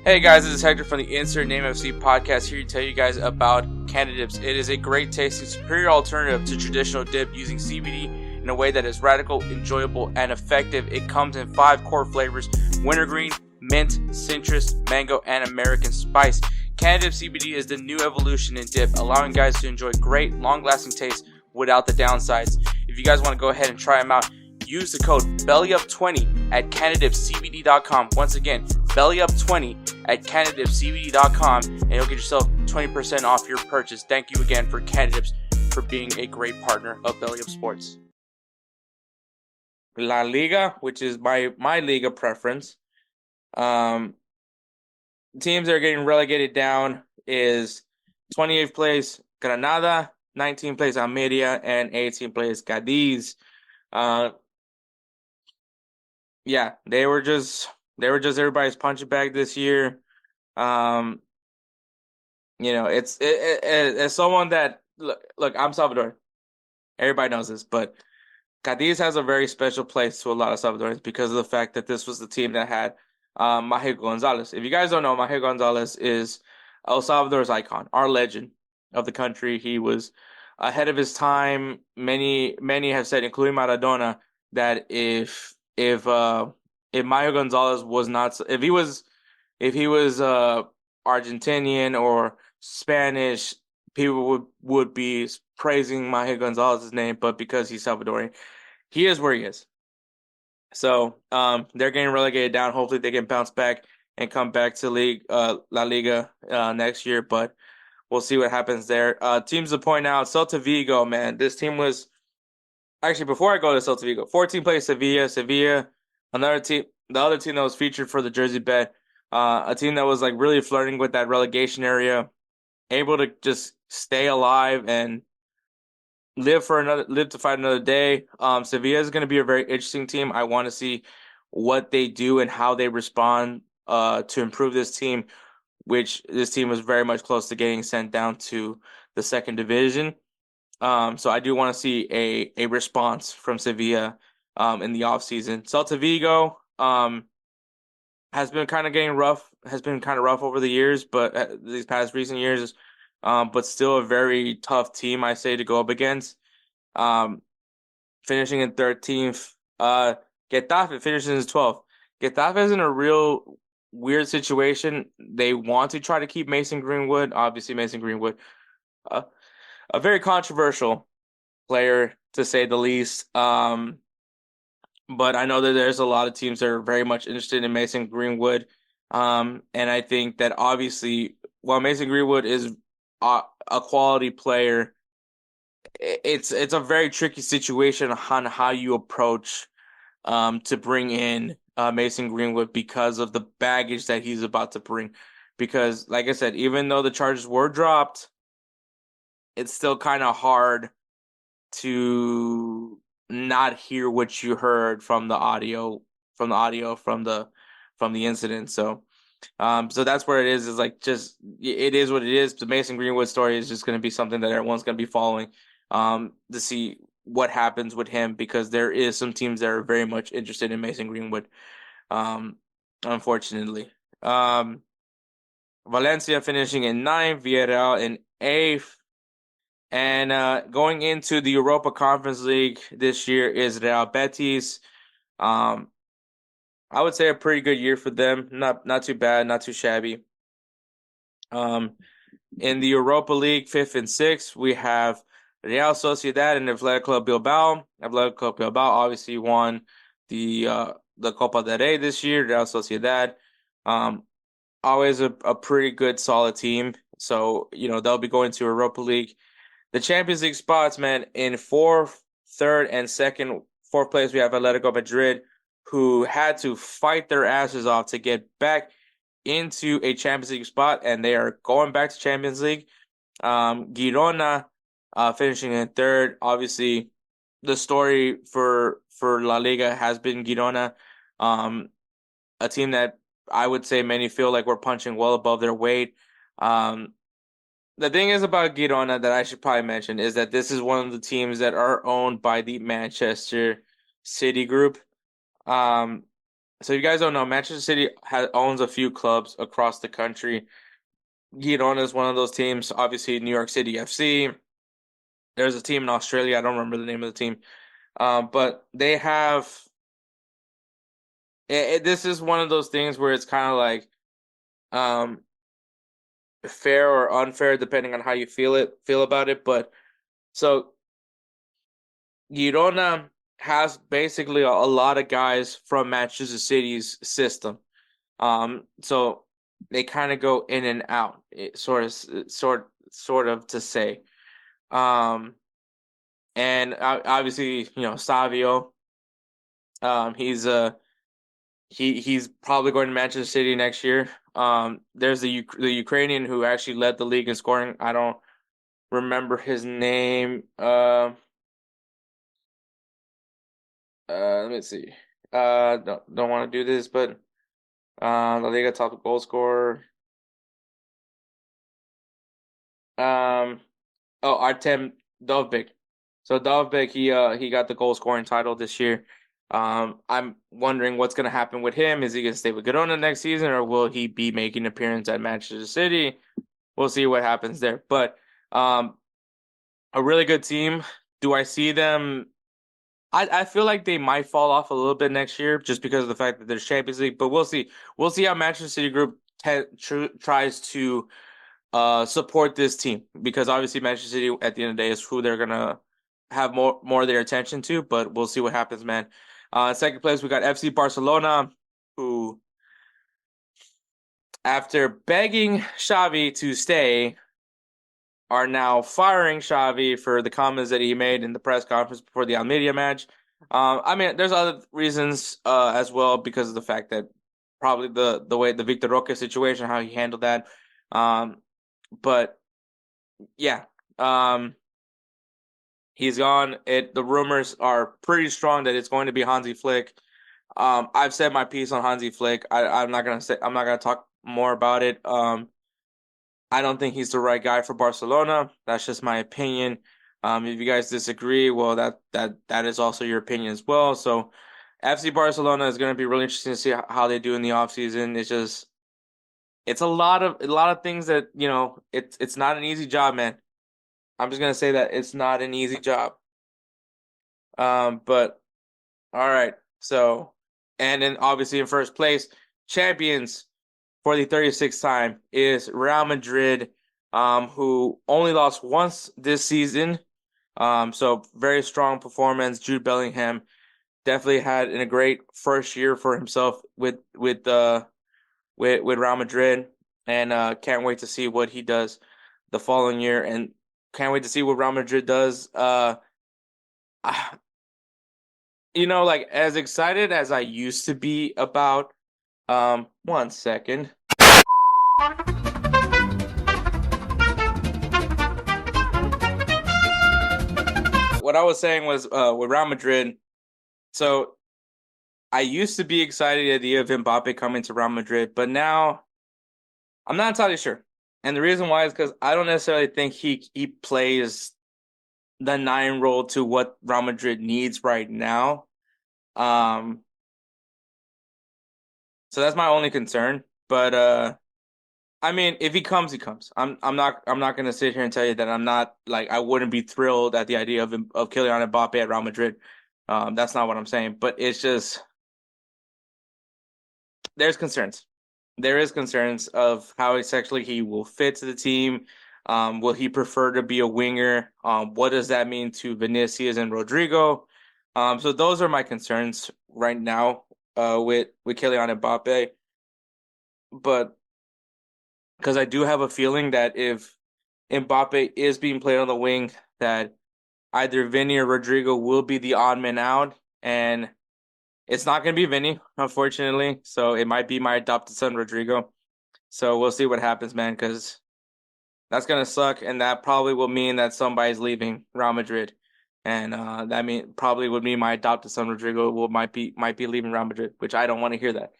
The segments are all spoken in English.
Hey guys, this is Hector from the Insert Name FC podcast, here to tell you guys about Canada Dips. It is a great tasting, superior alternative to traditional dip using CBD in a way that is radical, enjoyable, and effective. It comes in 5 core flavors: wintergreen, mint, citrus, mango, and American spice. Canada Dip CBD is the new evolution in dip, allowing guys to enjoy great, long-lasting taste without the downsides. If you guys want to go ahead and try them out, use the code BellyUp20 at CanadaDipCBD.com. Once again, BellyUp20 at CanadaDipCBD.com, and you'll get yourself 20% off your purchase. Thank you again for Canada Dips for being a great partner of BellyUpSports. La Liga, which is my league of preference. Teams that are getting relegated down is 28th place Granada, 19th place Almeria, and 18th place Cadiz. Yeah, they were just everybody's punching bag this year. It's someone that look, I'm Salvador. Everybody knows this, but Cadiz has a very special place to a lot of Salvadorans because of the fact that this was the team that had Maje Gonzalez. If you guys don't know, Maje Gonzalez is El Salvador's icon, our legend of the country. He was ahead of his time. Many have said, including Maradona, that if Mario Gonzalez was not, if he was Argentinian or Spanish, people would be praising Mario Gonzalez's name, but because he's Salvadorian, he is where he is. So they're getting relegated down. Hopefully they can bounce back and come back to La Liga next year, but we'll see what happens there. Teams to point out: Celta Vigo, man. This team was actually, before I go to Celta Vigo, 14th place Sevilla, another team, the other team that was featured for the Jersey bet, a team that was like really flirting with that relegation area, able to just stay alive and live to fight another day. Sevilla is going to be a very interesting team. I want to see what they do and how they respond to improve this team, which this team was very much close to getting sent down to the second division. So I do want to see a response from Sevilla in the offseason. Celta Vigo has been kind of rough over the years, but these past recent years, but still a very tough team, I say, to go up against. Finishing in 13th. Getafe finishes in 12th. Getafe is in a real weird situation. They want to try to keep Mason Greenwood. Obviously, Mason Greenwood, a very controversial player, to say the least. But I know that there's a lot of teams that are very much interested in Mason Greenwood. And I think that obviously, while Mason Greenwood is a quality player, it's a very tricky situation on how you approach to bring in Mason Greenwood because of the baggage that he's about to bring. Because, like I said, even though the charges were dropped, it's still kind of hard to not hear what you heard from the audio from the incident. So that's where it is like, just it is what it is. The Mason Greenwood story is just going to be something that everyone's going to be following to see what happens with him, because there is some teams that are very much interested in Mason Greenwood, unfortunately. Valencia finishing in 9th, Villarreal in 8th. And going into the Europa Conference League this year is Real Betis. I would say a pretty good year for them. Not too bad, not too shabby. In the Europa League, 5th and 6th, we have Real Sociedad and Athletic Club Bilbao. Athletic Club Bilbao obviously won the Copa del Rey this year. Real Sociedad, always a pretty good, solid team. So, they'll be going to Europa League. The Champions League spots, man, in 4th, 3rd, and 4th place, we have Atletico Madrid, who had to fight their asses off to get back into a Champions League spot, and they are going back to Champions League. Girona finishing in 3rd. Obviously, the story for La Liga has been Girona, a team that I would say many feel like we're punching well above their weight. The thing is about Girona that I should probably mention is that this is one of the teams that are owned by the Manchester City Group. So you guys don't know, Manchester City owns a few clubs across the country. Girona is one of those teams. Obviously, New York City FC. There's a team in Australia. I don't remember the name of the team. But they have. This is one of those things where it's kind of like um, fair or unfair, depending on how you feel about it. But so Girona has basically a lot of guys from Manchester City's system. So they kind of go in and out, sort of to say. Um, and obviously, Savio. He's he's probably going to Manchester City next year. There's the Ukrainian who actually led the league in scoring. I don't remember his name. Let me see. Don't want to do this, but La Liga top goal scorer. Um, Artem Dovbyk. So Dovbyk, he got the goal scoring title this year. I'm wondering what's going to happen with him. Is he going to stay with Girona next season, or will he be making an appearance at Manchester City? We'll see what happens there. But a really good team. Do I see them? I feel like they might fall off a little bit next year just because of the fact that there's Champions League. But we'll see. We'll see how Manchester City Group tries to support this team, because obviously Manchester City at the end of the day is who they're gonna have more of their attention to. But we'll see what happens, man. Second place we got FC Barcelona, who, after begging Xavi to stay, are now firing Xavi for the comments that he made in the press conference before the Almeria match. I mean, there's other reasons as well, because of the fact that probably the way the Victor Roque situation, how he handled that. But yeah, he's gone. The rumors are pretty strong that it's going to be Hansi Flick. I've said my piece on Hansi Flick. I'm not gonna talk more about it. I don't think he's the right guy for Barcelona. That's just my opinion. If you guys disagree, well, that is also your opinion as well. So, FC Barcelona is going to be really interesting to see how they do in the offseason. It's a lot of things that, it's not an easy job, man. I'm just gonna say that it's not an easy job. But all right. So, and then obviously in first place, champions for the 36th time is Real Madrid, who only lost once this season. So very strong performance. Jude Bellingham definitely had a great first year for himself with Real Madrid, and can't wait to see what he does the following year, and can't wait to see what Real Madrid does. Like, as excited as I used to be about, one second. What I was saying was, with Real Madrid, so I used to be excited at the idea of Mbappe coming to Real Madrid, but now I'm not entirely sure. And the reason why is because I don't necessarily think he plays the 9 role to what Real Madrid needs right now. So that's my only concern. But I mean, if he comes, he comes. I'm not gonna sit here and tell you that I'm not, like, I wouldn't be thrilled at the idea of Kylian Mbappe at Real Madrid. That's not what I'm saying. But it's just, there's concerns. There is concerns of how exactly he will fit to the team. Will he prefer to be a winger? What does that mean to Vinicius and Rodrigo? So those are my concerns right now, with Kylian Mbappe. But because I do have a feeling that if Mbappe is being played on the wing, that either Vinny or Rodrigo will be the odd man out, and it's not going to be Vinny, unfortunately. So it might be my adopted son, Rodrigo. So we'll see what happens, man, because that's going to suck, and that probably will mean that somebody's leaving Real Madrid. And that probably would mean my adopted son, Rodrigo, might be leaving Real Madrid, which I don't want to hear that.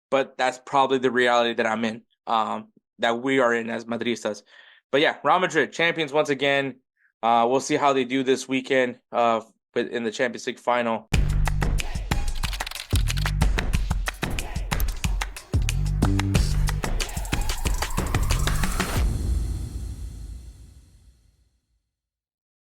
But that's probably the reality that I'm in, that we are in as Madristas. But yeah, Real Madrid, champions once again. We'll see how they do this weekend in the Champions League final.